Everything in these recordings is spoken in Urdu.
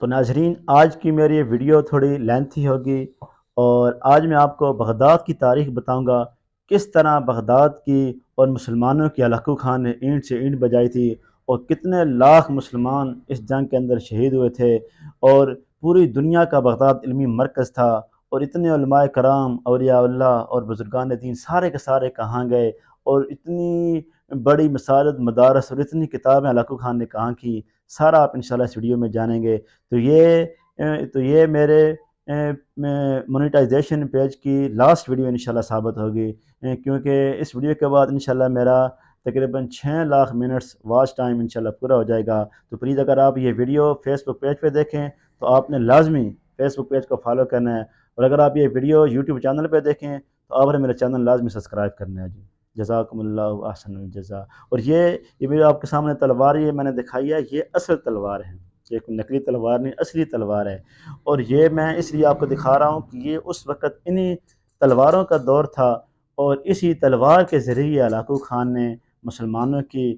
تو ناظرین، آج کی میری یہ ویڈیو تھوڑی لینتھی ہوگی، اور آج میں آپ کو بغداد کی تاریخ بتاؤں گا، کس طرح بغداد کی اور مسلمانوں کی ہلاکو خان نے اینٹ سے اینٹ بجائی تھی، اور کتنے لاکھ مسلمان اس جنگ کے اندر شہید ہوئے تھے، اور پوری دنیا کا بغداد علمی مرکز تھا، اور اتنے علماء کرام، اولیاء اللہ اور بزرگان دین سارے کے سارے کہاں گئے، اور اتنی بڑی مساجد، مدارس اور اتنی کتابیں ہلاکو خان نے کہاں کی، سارا آپ انشاءاللہ اس ویڈیو میں جانیں گے۔ تو یہ میرے مونیٹائزیشن پیج کی لاسٹ ویڈیو انشاءاللہ ثابت ہوگی، کیونکہ اس ویڈیو کے بعد انشاءاللہ میرا تقریباً 6 لاکھ منٹس واچ ٹائم انشاءاللہ پورا ہو جائے گا۔ تو پلیز اگر آپ یہ ویڈیو فیس بک پیج پہ دیکھیں تو آپ نے لازمی فیس بک پیج کو فالو کرنا ہے، اور اگر آپ یہ ویڈیو یوٹیوب چینل پہ دیکھیں تو آپ نے میرا چینل لازمی سبسکرائب کرنا ہے۔ جی جزاکم اللہ احسن الجزا۔ اور یہ میرے آپ کے سامنے تلوار یہ میں نے دکھائی ہے، یہ اصل تلوار ہے، یہ کوئی نقلی تلوار نہیں، اصلی تلوار ہے، اور یہ میں اس لیے آپ کو دکھا رہا ہوں کہ یہ اس وقت انہی تلواروں کا دور تھا، اور اسی تلوار کے ذریعے ہلاکو خان نے مسلمانوں کی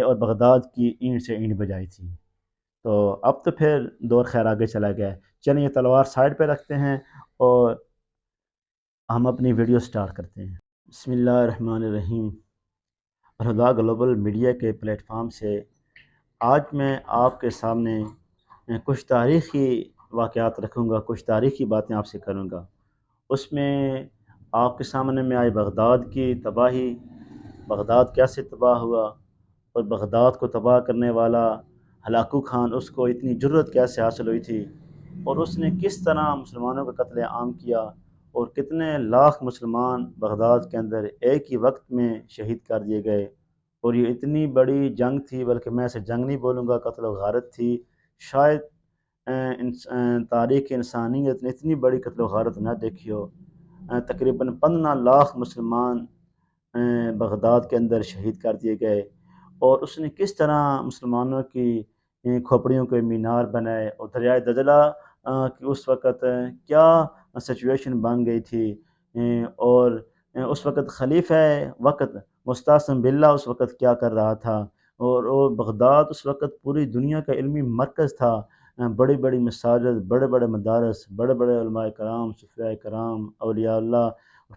اور بغداد کی اینٹ سے اینٹ بجائی تھی۔ تو اب تو پھر دور خیر آگے چلا گیا ہے۔ چلیں یہ تلوار سائڈ پہ رکھتے ہیں اور ہم اپنی ویڈیو سٹارٹ کرتے ہیں۔ بسم اللہ الرحمن الرحیم۔ الہدا گلوبل میڈیا کے پلیٹ فارم سے آج میں آپ کے سامنے کچھ تاریخی واقعات رکھوں گا، کچھ تاریخی باتیں آپ سے کروں گا۔ اس میں آپ کے سامنے میں آئی بغداد کی تباہی، بغداد کیسے تباہ ہوا، اور بغداد کو تباہ کرنے والا ہلاکو خان، اس کو اتنی جرت کیسے حاصل ہوئی تھی، اور اس نے کس طرح مسلمانوں کا قتل عام کیا، اور کتنے لاکھ مسلمان بغداد کے اندر ایک ہی وقت میں شہید کر دیے گئے۔ اور یہ اتنی بڑی جنگ تھی، بلکہ میں اسے جنگ نہیں بولوں گا، قتل و غارت تھی۔ شاید تاریخ انسانیت نے اتنی بڑی قتل و غارت نہ دیکھی ہو۔ تقریباً 15 لاکھ مسلمان بغداد کے اندر شہید کر دیے گئے، اور اس نے کس طرح مسلمانوں کی کھوپڑیوں کے مینار بنائے، اور دریائے دجلہ کی اس وقت کیا سچویشن بن گئی تھی، اور اس وقت خلیفہ وقت مستعصم باللہ اس وقت کیا کر رہا تھا، اور بغداد اس وقت پوری دنیا کا علمی مرکز تھا۔ بڑی بڑی مساجد، بڑے بڑے مدارس، بڑے بڑے علماء کرام، صوفیاء کرام، اولیاء اللہ،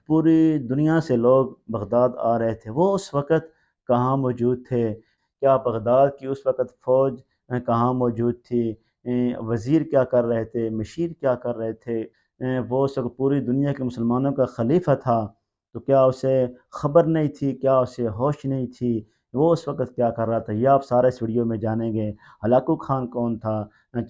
پوری دنیا سے لوگ بغداد آ رہے تھے۔ وہ اس وقت کہاں موجود تھے؟ کیا بغداد کی اس وقت فوج کہاں موجود تھی؟ وزیر کیا کر رہے تھے؟ مشیر کیا کر رہے تھے؟ وہ اس وقت پوری دنیا کے مسلمانوں کا خلیفہ تھا، تو کیا اسے خبر نہیں تھی؟ کیا اسے ہوش نہیں تھی؟ وہ اس وقت کیا کر رہا تھا؟ یہ آپ سارے اس ویڈیو میں جانیں گے۔ ہلاکو خان کون تھا؟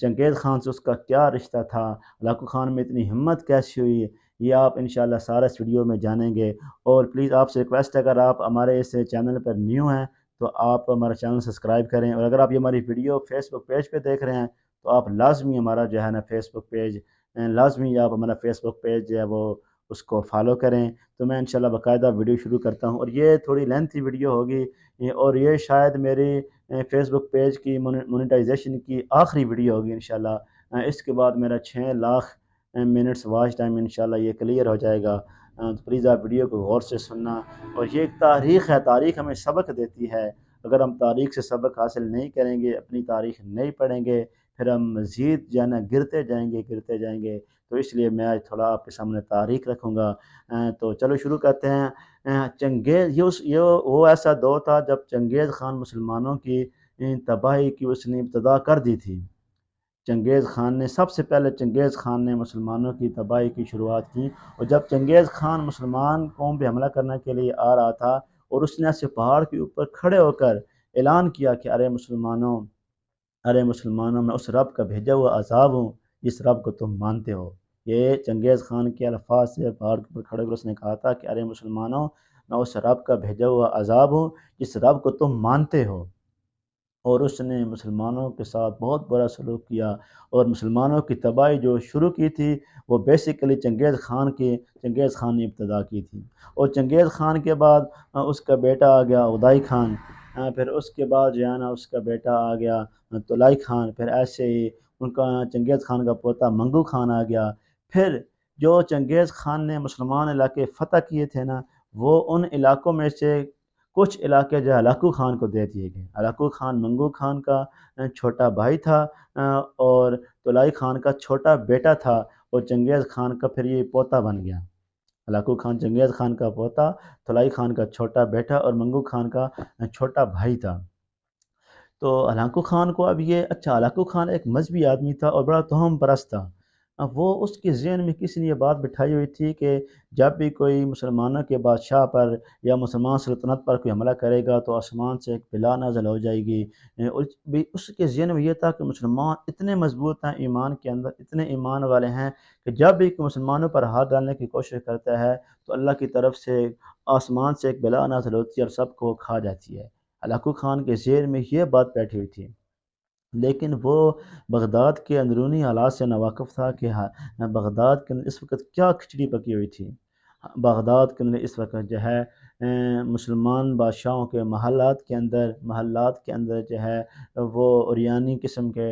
چنگیز خان سے اس کا کیا رشتہ تھا؟ ہلاکو خان میں اتنی ہمت کیسی ہوئی؟ یہ آپ انشاءاللہ سارا اس ویڈیو میں جانیں گے۔ اور پلیز آپ سے ریکویسٹ ہے، اگر آپ ہمارے اس چینل پر نیو ہیں تو آپ ہمارا چینل سبسکرائب کریں، اور اگر آپ یہ ہماری ویڈیو فیس بک پیج پہ دیکھ رہے ہیں تو آپ لازمی ہمارا جو ہے نا فیس بک پیج، لازمی آپ ہمارا فیس بک پیج جو ہے وہ اس کو فالو کریں۔ تو میں انشاءاللہ باقاعدہ ویڈیو شروع کرتا ہوں، اور یہ تھوڑی لینتھی ویڈیو ہوگی، اور یہ شاید میری فیس بک پیج کی مونیٹائزیشن کی آخری ویڈیو ہوگی انشاءاللہ۔ اس کے بعد میرا 6 لاکھ منٹس واچ ٹائم انشاءاللہ یہ کلیئر ہو جائے گا۔ تو پلیز آپ ویڈیو کو غور سے سننا۔ اور یہ ایک تاریخ ہے، تاریخ ہمیں سبق دیتی ہے۔ اگر ہم تاریخ سے سبق حاصل نہیں کریں گے، اپنی تاریخ نہیں پڑھیں گے، پھر ہم مزید جو ہے نا گرتے جائیں گے، گرتے جائیں گے۔ تو اس لیے میں آج تھوڑا آپ کے سامنے تاریخ رکھوں گا۔ تو چلو شروع کرتے ہیں۔ چنگیز یہ وہ ایسا دور تھا جب چنگیز خان مسلمانوں کی تباہی کی اس نے ابتدا کر دی تھی۔ چنگیز خان نے سب سے پہلے چنگیز خان نے مسلمانوں کی تباہی کی شروعات کی، اور جب چنگیز خان مسلمان قوم پہ حملہ کرنے کے لیے آ رہا تھا، اور اس نے ایسے پہاڑ کے اوپر کھڑے ہو کر اعلان کیا کہ ارے مسلمانوں، میں اس رب کا بھیجا ہوا عذاب ہوں جس رب کو تم مانتے ہو۔ یہ چنگیز خان کے الفاظ سے پہاڑ کے اوپر کھڑے ہو کر اس نے کہا تھا کہ ارے مسلمانوں، میں اس رب کا بھیجا ہوا عذاب ہوں جس رب کو تم مانتے ہو۔ اور اس نے مسلمانوں کے ساتھ بہت برا سلوک کیا، اور مسلمانوں کی تباہی جو شروع کی تھی وہ بیسیکلی چنگیز خان نے ابتدا کی تھی۔ اور چنگیز خان کے بعد اس کا بیٹا آ گیا ادائی خان، پھر اس کے بعد جو ہے نا اس کا بیٹا آ گیا طلائی خان، پھر ایسے ہی ان کا چنگیز خان کا پوتا منگو خان آ گیا۔ پھر جو چنگیز خان نے مسلمان علاقے فتح کیے تھے نا، وہ ان علاقوں میں سے کچھ علاقے جو ہلاکو خان کو دے دیے گئے۔ ہلاکو خان منگو خان کا چھوٹا بھائی تھا، اور طلائی خان کا چھوٹا بیٹا تھا، اور چنگیز خان کا پھر یہ پوتا بن گیا۔ ہلاکو خان چنگیز خان کا پوتا، طلائی خان کا چھوٹا بیٹا، اور منگو خان کا چھوٹا بھائی تھا۔ تو ہلاکو خان کو اب یہ اچھا، ہلاکو خان ایک مذہبی آدمی تھا اور بڑا توہم پرست تھا۔ اب وہ اس کے ذہن میں کسی نے یہ بات بٹھائی ہوئی تھی کہ جب بھی کوئی مسلمانوں کے بادشاہ پر یا مسلمان سلطنت پر کوئی حملہ کرے گا تو آسمان سے ایک بلا نازل ہو جائے گی۔ اور بھی اس کے ذہن میں یہ تھا کہ مسلمان اتنے مضبوط ہیں ایمان کے اندر، اتنے ایمان والے ہیں کہ جب بھی کوئی مسلمانوں پر ہاتھ ڈالنے کی کوشش کرتا ہے تو اللہ کی طرف سے آسمان سے ایک بلا نازل ہوتی ہے اور سب کو کھا جاتی ہے۔ ہلاکو خان کے ذہن میں یہ بات بیٹھی ہوئی تھی، لیکن وہ بغداد کے اندرونی حالات سے ناواقف تھا کہ بغداد کے اندر اس وقت کیا کھچڑی پکی ہوئی تھی۔ بغداد کے اندر اس وقت جو ہے مسلمان بادشاہوں کے محلات کے اندر جو ہے وہ اوریانی قسم کے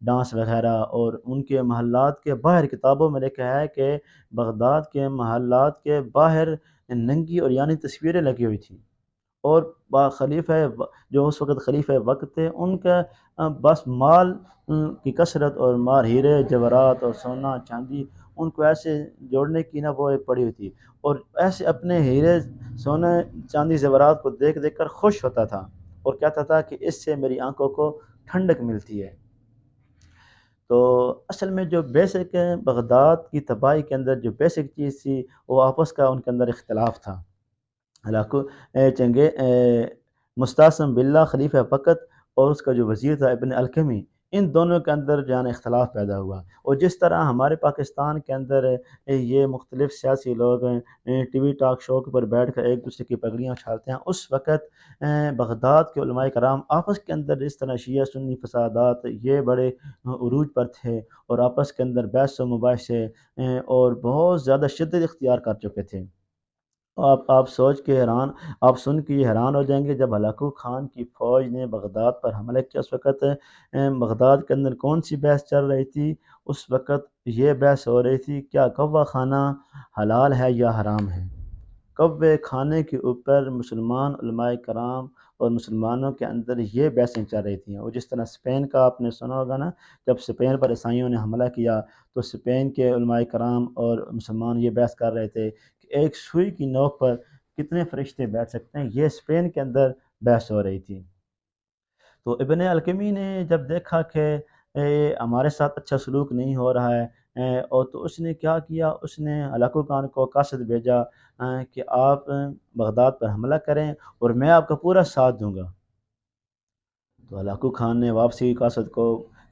ڈانس وغیرہ، اور ان کے محلات کے باہر کتابوں میں لکھا ہے کہ بغداد کے محلات کے باہر ننگی اوریانی تصویریں لگی ہوئی تھیں، اور خلیفہ جو اس وقت خلیفہ وقت تھے ان کا بس مال کی کثرت اور مال، ہیرے جواہرات اور سونا چاندی، ان کو ایسے جوڑنے کی وہ ایک پڑی ہوئی تھی، اور ایسے اپنے ہیرے سونے چاندی زیورات کو دیکھ دیکھ کر خوش ہوتا تھا اور کہتا تھا کہ اس سے میری آنکھوں کو ٹھنڈک ملتی ہے۔ تو اصل میں جو بیسک بغداد کی تباہی کے اندر جو بیسک چیز تھی وہ آپس کا ان کے اندر اختلاف تھا۔ ہلاکو چنگے مستعصم باللہ خلیفہ فقط اور اس کا جو وزیر تھا ابن الکمی، ان دونوں کے اندر جو ہے نا اختلاف پیدا ہوا۔ اور جس طرح ہمارے پاکستان کے اندر یہ مختلف سیاسی لوگ ٹی وی ٹاک شو کے پر بیٹھ کر ایک دوسرے کی پگڑیاں اچھالتے ہیں، اس وقت بغداد کے علماء کرام آپس کے اندر اس طرح شیعہ سنی فسادات یہ بڑے عروج پر تھے، اور آپس کے اندر بحث و مباحثے اور بہت زیادہ شدت اختیار کر چکے تھے۔ آپ سوچ کے حیران، آپ سن کے یہ حیران ہو جائیں گے، جب ہلاکو خان کی فوج نے بغداد پر حملہ کیا اس وقت بغداد کے اندر کون سی بحث چل رہی تھی؟ اس وقت یہ بحث ہو رہی تھی کیا کوا خانہ حلال ہے یا حرام ہے۔ کوے کھانے کے اوپر مسلمان علماء کرام اور مسلمانوں کے اندر یہ بحثیں چل رہی تھیں۔ اور جس طرح اسپین کا آپ نے سنا ہوگا نا، جب اسپین پر عیسائیوں نے حملہ کیا تو اسپین کے علماء کرام اور مسلمان یہ بحث کر رہے تھے کہ ایک سوئی کی نوک پر کتنے فرشتے بیٹھ سکتے ہیں، یہ اسپین کے اندر بحث ہو رہی تھی۔ تو ابن القمی نے جب دیکھا کہ ہمارے ساتھ اچھا سلوک نہیں ہو رہا ہے، اور تو اس نے کیا کیا، اس نے ہلاکو خان کو قاصد بھیجا کہ آپ بغداد پر حملہ کریں اور میں آپ کا پورا ساتھ دوں گا۔ تو ہلاکو خان نے واپسی قاصد کو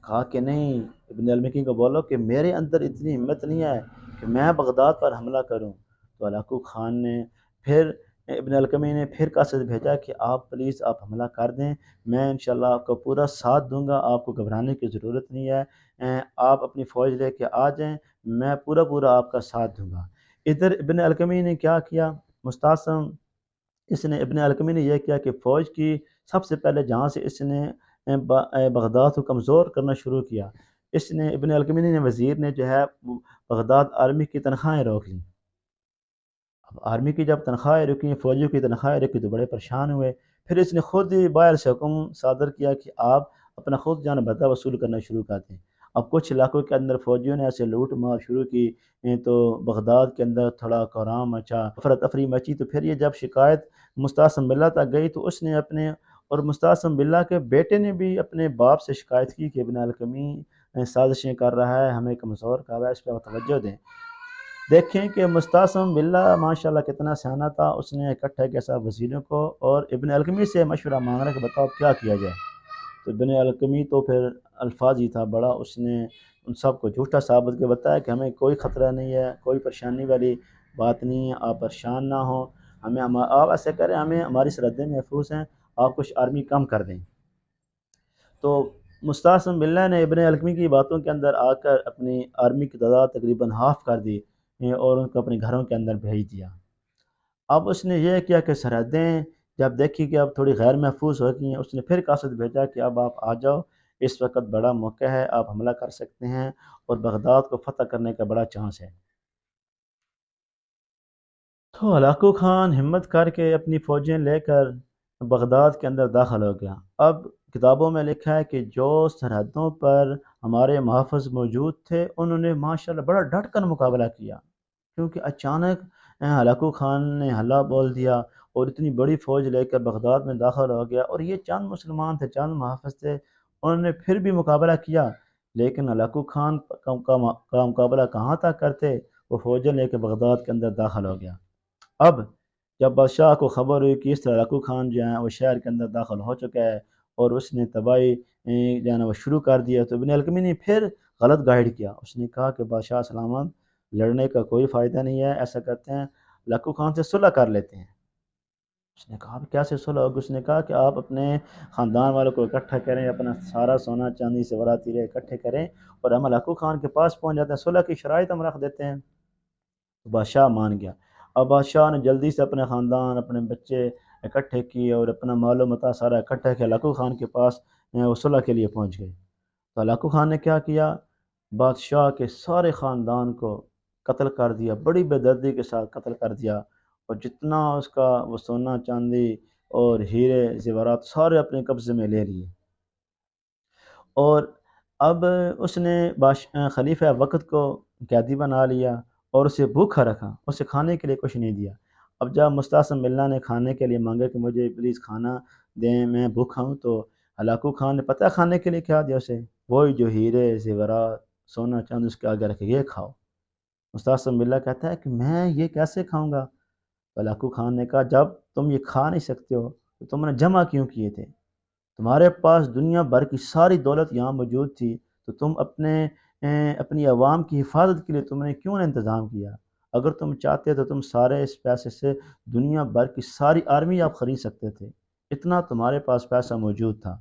کہا کہ نہیں، ابن المکی کو بولو کہ میرے اندر اتنی ہمت نہیں ہے کہ میں بغداد پر حملہ کروں۔ تو ہلاکو خان نے پھر ابن القمی نے پھر قاصد بھیجا کہ آپ پلیز آپ حملہ کر دیں، میں انشاءاللہ آپ کو پورا ساتھ دوں گا، آپ کو گھبرانے کی ضرورت نہیں ہے، آپ اپنی فوج لے کے آ جائیں، میں پورا آپ کا ساتھ دوں گا۔ ادھر ابن القمی نے کیا کیا، مستعصم اس نے ابن القمی نے یہ کیا کہ فوج کی سب سے پہلے جہاں سے اس نے بغداد کو کمزور کرنا شروع کیا، اس نے ابن القمی نے وزیر نے جو ہے بغداد آرمی کی تنخواہیں روک لیں۔ اب آرمی کی جب تنخواہیں رکی، فوجیوں کی تنخواہیں رکی تو بڑے پریشان ہوئے، پھر اس نے خود ہی باہر سے حکم صادر کیا کہ آپ اپنا خود جان بھتہ وصول کرنا شروع کر دیں۔ اب کچھ علاقوں کے اندر فوجیوں نے ایسے لوٹ مار شروع کی، تو بغداد کے اندر تھوڑا کوہرام مچا، افراتفری مچی، تو پھر یہ جب شکایت مستعصم باللہ تک گئی تو اس نے اپنے اور مستعصم باللہ کے بیٹے نے بھی اپنے باپ سے شکایت کی کہ ابن القمی سازشیں کر رہا ہے، ہمیں کمزور کر رہا ہے، اس پہ توجہ دیں۔ دیکھیں کہ مستعصم باللہ ماشاءاللہ کتنا سیانہ تھا، اس نے اکٹھے کیا سب وزیروں کو اور ابن القمی سے مشورہ مانگ رہا کہ بتاؤ کیا کیا جائے۔ تو ابن القمی تو پھر الفاظ ہی تھا بڑا، اس نے ان سب کو جھوٹا ثابت کے بتایا کہ ہمیں کوئی خطرہ نہیں ہے، کوئی پریشانی والی بات نہیں ہے، آپ پریشان نہ ہوں، آپ ایسے کریں، ہمیں ہماری سرحدیں محفوظ ہیں، آپ کچھ آرمی کم کر دیں۔ تو مستعصم باللہ نے ابن القمی کی باتوں کے اندر آ کر اپنی آرمی کی تعداد تقریباً ہاف کر دی اور ان کو اپنے گھروں کے اندر بھیج دیا۔ اب اس نے یہ کیا کہ سرحدیں جب دیکھی کہ اب تھوڑی غیر محفوظ ہو گئی ہیں، اس نے پھر قاصد بھیجا کہ اب آپ آ جاؤ، اس وقت بڑا موقع ہے، آپ حملہ کر سکتے ہیں اور بغداد کو فتح کرنے کا بڑا چانس ہے۔ تو ہلاکو خان ہمت کر کے اپنی فوجیں لے کر بغداد کے اندر داخل ہو گیا۔ اب کتابوں میں لکھا ہے کہ جو سرحدوں پر ہمارے محافظ موجود تھے انہوں نے ماشاءاللہ بڑا ڈٹ کر مقابلہ کیا، کیونکہ اچانک ہلاکو خان نے حلہ بول دیا اور اتنی بڑی فوج لے کر بغداد میں داخل ہو گیا، اور یہ چند مسلمان تھے، چند محافظ تھے، انہوں نے پھر بھی مقابلہ کیا، لیکن ہلاکو خان کا مقابلہ کہاں تک کرتے، وہ فوجیں لے کے بغداد کے اندر داخل ہو گیا۔ اب جب بادشاہ کو خبر ہوئی کہ اس طرح ہلاکو خان جو ہے وہ شہر کے اندر داخل ہو چکا ہے اور اس نے تباہی جو ہے نا وہ شروع کر دیا، تو ابن القمی نے پھر غلط گائیڈ کیا۔ اس نے کہا کہ بادشاہ سلامت، لڑنے کا کوئی فائدہ نہیں ہے، ایسا کرتے ہیں ہلاکو خان سے صلح کر لیتے ہیں۔ اس نے کہا کیسے صلح ہوگی؟ اس نے کہا کہ آپ اپنے خاندان والوں کو اکٹھا کریں، اپنا سارا سونا چاندی زیورات ہیرے اکٹھے کریں اور ہم ہلاکو خان کے پاس پہنچ جاتے ہیں، صلح کی شرائط ہم رکھ دیتے ہیں۔ تو بادشاہ مان گیا۔ اب بادشاہ نے جلدی سے اپنے خاندان، اپنے بچے اکٹھے کیے اور اپنا مال و متاع سارا اکٹھا کیا، ہلاکو خان کے پاس وہ صلح کے لیے پہنچ گئے۔ تو ہلاکو خان نے کیا کیا؟ بادشاہ کے سارے خاندان کو قتل کر دیا، بڑی بے دردی کے ساتھ قتل کر دیا، اور جتنا اس کا وہ سونا چاندی اور ہیرے زیورات سارے اپنے قبضے میں لے لیے۔ اور اب اس نے خلیفہ وقت کو قیدی بنا لیا اور اسے بھوکھا رکھا، اسے کھانے کے لیے کچھ نہیں دیا۔ اب جب مستعصم باللہ نے کھانے کے لیے مانگا کہ مجھے پلیز کھانا دیں، میں بھوکھا ہوں، تو ہلاکو خان نے پتہ کھانے کے لیے کیا دیا اسے؟ وہی جو ہیرے زیورات سونا چاند اس کے آگے رکھے، یہ کھاؤ۔ مستعصم باللہ کہتا ہے کہ میں یہ کیسے کھاؤں گا؟ ہلاکو خان نے کہا جب تم یہ کھا نہیں سکتے ہو تو تم نے جمع کیوں کیے تھے؟ تمہارے پاس دنیا بھر کی ساری دولت یہاں موجود تھی، تو تم اپنی عوام کی حفاظت کے لیے تم نے کیوں نہ انتظام کیا؟ اگر تم چاہتے تو تم سارے اس پیسے سے دنیا بھر کی ساری آرمی آپ خرید سکتے تھے، اتنا تمہارے پاس پیسہ موجود تھا۔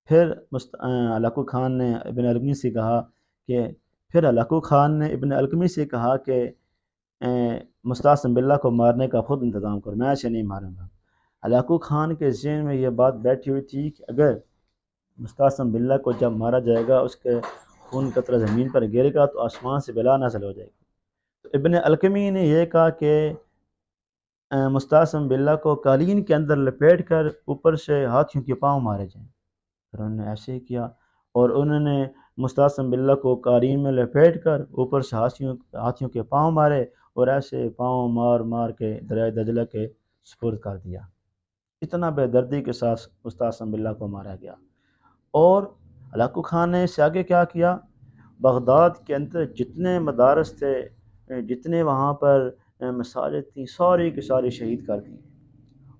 پھر ہلاکو خان نے ابن القمی سے کہا کہ پھر ہلاکو خان نے ابن القمی سے کہا کہ مستعصم باللہ کو مارنے کا خود انتظام کرو، میں ایسے نہیں ماروں گا۔ ہلاکو خان کے ذہن میں یہ بات بیٹھی ہوئی تھی کہ اگر مستعصم باللہ کو جب مارا جائے گا، اس کے خون قطرہ زمین پر گرے گا تو آسمان سے بلا نازل ہو جائے گی۔ تو ابن القمی نے یہ کہا کہ مستعصم باللہ کو قالین کے اندر لپیٹ کر اوپر سے ہاتھیوں کے پاؤں مارے جائیں۔ پھر انہوں نے ایسے ہی کیا، اور انہوں نے مستعصم باللہ کو قالین میں لپیٹ کر اوپر سے ہاتھیوں کے پاؤں مارے، اور ایسے پاؤں مار مار کے دریائے دجلہ کے سپرد کر دیا۔ اتنا بے دردی کے ساتھ مستعصم باللہ کو مارا گیا۔ اور ہلاکو خان نے اس سے آگے کیا کیا؟ بغداد کے اندر جتنے مدارس تھے، جتنے وہاں پر مساجد تھیں، ساری کی ساری شہید کر دی۔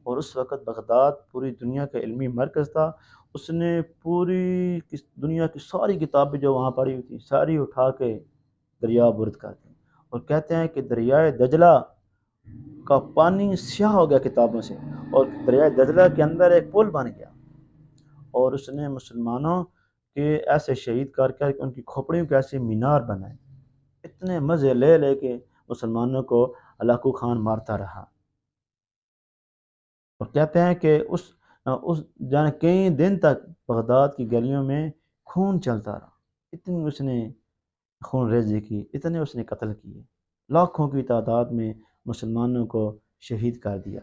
اور اس وقت بغداد پوری دنیا کا علمی مرکز تھا۔ اس نے پوری دنیا کی ساری کتابیں جو وہاں پڑھی ہوئی تھیں ساری اٹھا کے دریا برد کر دی، اور کہتے ہیں کہ دریائے دجلہ کا پانی سیاہ ہو گیا کتابوں سے، اور دریائے دجلہ کے اندر ایک پل بن گیا، اور اس نے مسلمانوں کے ایسے شہید کر کر کے ان کی کھوپڑیوں کے ایسے مینار بنائے۔ اتنے مزے لے لے کے مسلمانوں کو ہلاکو خان مارتا رہا، اور کہتے ہیں کہ اس جانے کئی دن تک بغداد کی گلیوں میں خون چلتا رہا، اتنی اس نے خون ریزی کی، اتنے اس نے قتل کیے، لاکھوں کی تعداد میں مسلمانوں کو شہید کر دیا۔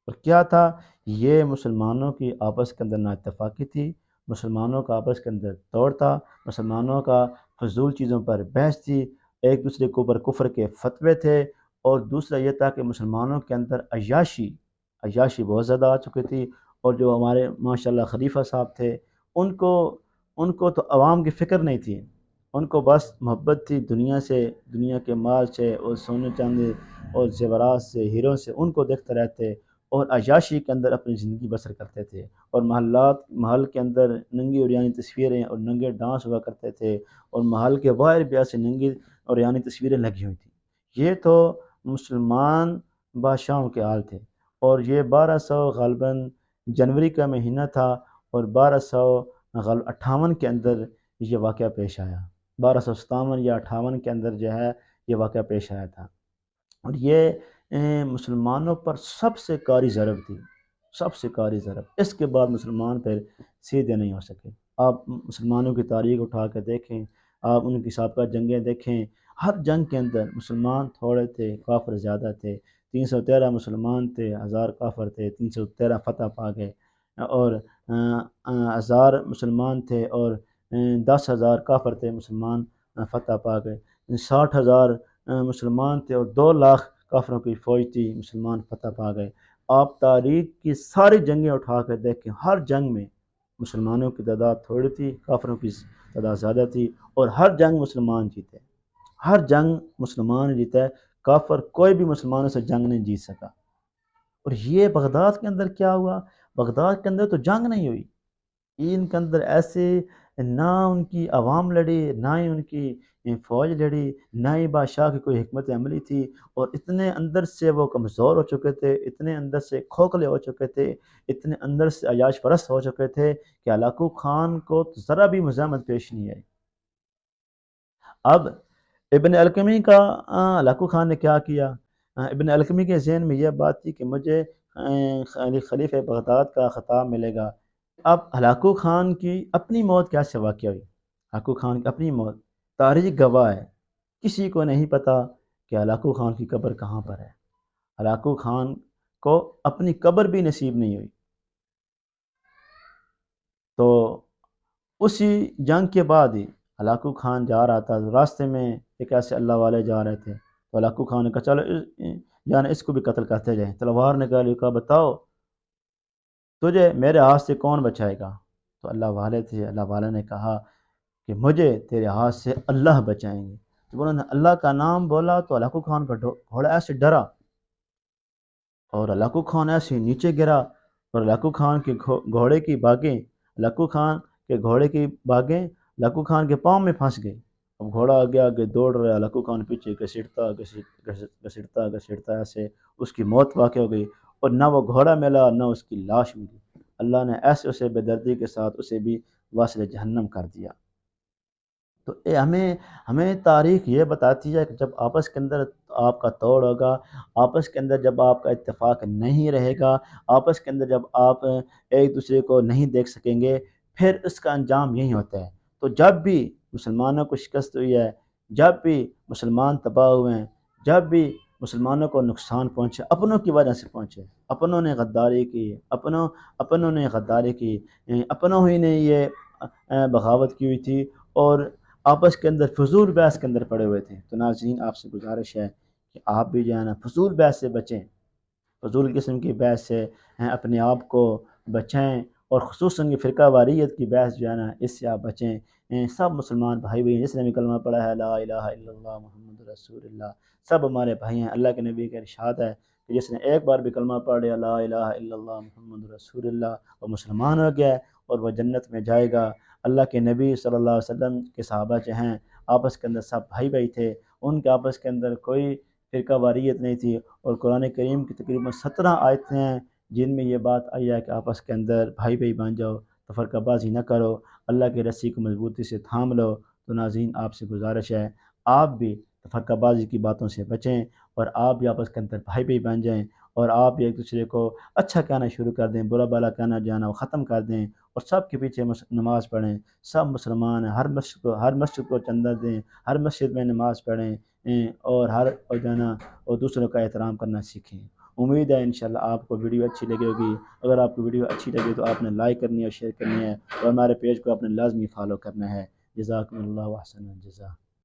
اور کیا تھا یہ؟ مسلمانوں کی آپس کے اندر نا اتفاقی تھی، مسلمانوں کا آپس کے اندر توڑ تھا، مسلمانوں کا فضول چیزوں پر بحث تھی، ایک دوسرے کے اوپر کفر کے فتوے تھے، اور دوسرا یہ تھا کہ مسلمانوں کے اندر عیاشی بہت زیادہ آ چکی تھی، اور جو ہمارے ماشاءاللہ خلیفہ صاحب تھے ان کو تو عوام کی فکر نہیں تھی، ان کو بس محبت تھی دنیا سے، دنیا کے مال سے اور سونے چاندی اور زیورات سے، ہیروں سے، ان کو دیکھتے رہتے اور عیاشی کے اندر اپنی زندگی بسر کرتے تھے، اور محل کے اندر ننگی اور یعنی تصویریں اور ننگے ڈانس ہوا کرتے تھے، اور محل کے باہر بھی ایسے ننگی اور یعنی تصویریں لگی ہوئی تھیں۔ یہ تو مسلمان بادشاہوں کے حال تھے، اور یہ 1200 غالباً جنوری کا مہینہ تھا، اور 1258 کے اندر یہ واقعہ پیش آیا، 1257 یا 58 کے اندر جو ہے یہ واقعہ پیش آیا تھا۔ اور یہ مسلمانوں پر سب سے کاری ضرب تھی، سب سے کاری ضرب، اس کے بعد مسلمان پھر سیدھے نہیں ہو سکے۔ آپ مسلمانوں کی تاریخ اٹھا کے دیکھیں، آپ ان کی سابقہ جنگیں دیکھیں، ہر جنگ کے اندر مسلمان تھوڑے تھے، کافر زیادہ تھے، 313 مسلمان تھے، 1000 کافر تھے، 313 فتح پا گئے، اور 1000 مسلمان تھے اور 10,000 کافر تھے، مسلمان فتح پا گئے، 60,000 مسلمان تھے اور 2 لاکھ کافروں کی فوج تھی، مسلمان فتح پا گئے۔ آپ تاریخ کی ساری جنگیں اٹھا کر دیکھیں، ہر جنگ میں مسلمانوں کی تعداد تھوڑی تھی، کافروں کی تعداد زیادہ تھی، اور ہر جنگ مسلمان جیتے، ہر جنگ مسلمان نے جیتا ہے، کافر کوئی بھی مسلمانوں سے جنگ نہیں جیت سکا۔ اور یہ بغداد کے اندر کیا ہوا؟ بغداد کے اندر تو جنگ نہیں ہوئی، ان کے اندر ایسے نہ ان کی عوام لڑی، نہ ہی ان کی فوج لڑی، نہ ہی بادشاہ کی کوئی حکمت عملی تھی، اور اتنے اندر سے وہ کمزور ہو چکے تھے، اتنے اندر سے کھوکھلے ہو چکے تھے، اتنے اندر سے عیاش پرست ہو چکے تھے کہ ہلاکو خان کو ذرا بھی مزاحمت پیش نہیں آئی۔ اب ابن القمی کا ہلاکو خان نے کیا کیا؟ ابن القمی کے ذہن میں یہ بات تھی کہ مجھے خلیفہ بغداد کا خطاب ملے گا۔ اب ہلاکو خان کی اپنی موت کیسے واقع ہوئی؟ ہلاکو خان کی اپنی موت تاریخ گواہ ہے، کسی کو نہیں پتا کہ ہلاکو خان کی قبر کہاں پر ہے۔ ہلاکو خان کو اپنی قبر بھی نصیب نہیں ہوئی۔ تو اسی جنگ کے بعد ہی ہلاکو خان جا رہا تھا، راستے میں ایک ایسے اللہ والے جا رہے تھے، تو ہلاکو خان نے کہا چلو جانا اس کو بھی قتل کرتے جائیں۔ تلوار نکالی، کہا بتاؤ تجھے میرے ہاتھ سے کون بچائے گا؟ تو اللہ والے تھے، اللہ والے نے کہا کہ مجھے تیرے ہاتھ سے اللہ بچائیں گے۔ جب انہوں نے اللہ کا نام بولا تو ہلاکو خان کا گھوڑا ایسے ڈرا، اور ہلاکو خان ایسے نیچے گرا، اور ہلاکو خان کے گھوڑے کی باگیں، ہلاکو خان کے گھوڑے کی باگیں ہلاکو خان کے پاؤں میں پھنس گئی۔ اب گھوڑا آگے آگے دوڑ رہا ہے، ہلاکو خان پیچھے گھسیٹتا گھسیٹتا گھسیٹتا ایسے اس کی موت واقع ہو گئی، اور نہ وہ گھوڑا ملا نہ اس کی لاش ملی۔ اللہ نے ایسے اسے بے دردی کے ساتھ اسے بھی واصل جہنم کر دیا۔ تو ہمیں تاریخ یہ بتاتی ہے کہ جب آپس کے اندر آپ کا توڑ ہوگا، آپس کے اندر جب آپ کا اتفاق نہیں رہے گا، آپس کے اندر جب آپ ایک دوسرے کو نہیں دیکھ سکیں گے، پھر اس کا انجام یہی ہوتا ہے۔ تو جب بھی مسلمانوں کو شکست ہوئی ہے، جب بھی مسلمان تباہ ہوئے ہیں، جب بھی مسلمانوں کو نقصان پہنچے، اپنوں کی وجہ سے پہنچے، اپنوں نے غداری کی، اپنوں نے غداری کی، اپنوں ہی نے یہ بغاوت کی ہوئی تھی، اور آپس کے اندر فضول بحث کے اندر پڑے ہوئے تھے۔ تو ناظرین آپ سے گزارش ہے کہ آپ بھی جو ہے نا فضول بحث سے بچیں، فضول قسم کی بحث سے اپنے آپ کو بچائیں، اور خصوصاً یہ فرقہ واریت کی بحث جو ہے نا اس سے آپ بچیں۔ سب مسلمان بھائی بھائی جس نے بھی کلمہ پڑھا ہے لا الہ الا اللہ محمد رسول اللہ، سب ہمارے بھائی ہیں۔ اللہ کے نبی کا ارشاد ہے کہ جس نے ایک بار بھی کلمہ پڑھ لیا لا الہ الا اللہ محمد رسول اللہ، وہ مسلمان ہو گیا ہے اور وہ جنت میں جائے گا۔ اللہ کے نبی صلی اللہ علیہ وسلم کے صحابہ جو ہیں آپس کے اندر سب بھائی بھائی تھے، ان کے آپس کے اندر کوئی فرقہ واریت نہیں تھی، اور قرآن کریم کی تقریباً 17 آیتیں ہیں جن میں یہ بات آئی ہے کہ آپس کے اندر بھائی بھائی بن جاؤ، تفرقہ بازی نہ کرو، اللہ کی رسی کو مضبوطی سے تھام لو۔ تو ناظرین آپ سے گزارش ہے آپ بھی تفرقہ بازی کی باتوں سے بچیں، اور آپ بھی آپس کے اندر بھائی بھائی بن جائیں، اور آپ بھی ایک دوسرے کو اچھا کہنا شروع کر دیں، برا بھلا کہنا جانا وہ ختم کر دیں، اور سب کے پیچھے نماز پڑھیں۔ سب مسلمان ہیں، ہر مسجد کو چندہ دیں، ہر مسجد میں نماز پڑھیں، اور ہر اور جو ہے نا اور دوسروں کا احترام کرنا سیکھیں۔ امید ہے انشاءاللہ آپ کو ویڈیو اچھی لگے ہوگی۔ اگر آپ کو ویڈیو اچھی لگے تو آپ نے لائک کرنی ہے، شیئر کرنی ہے، اور ہمارے پیج کو آپ نے لازمی فالو کرنا ہے۔ جزاکم اللہ احسن الجزا۔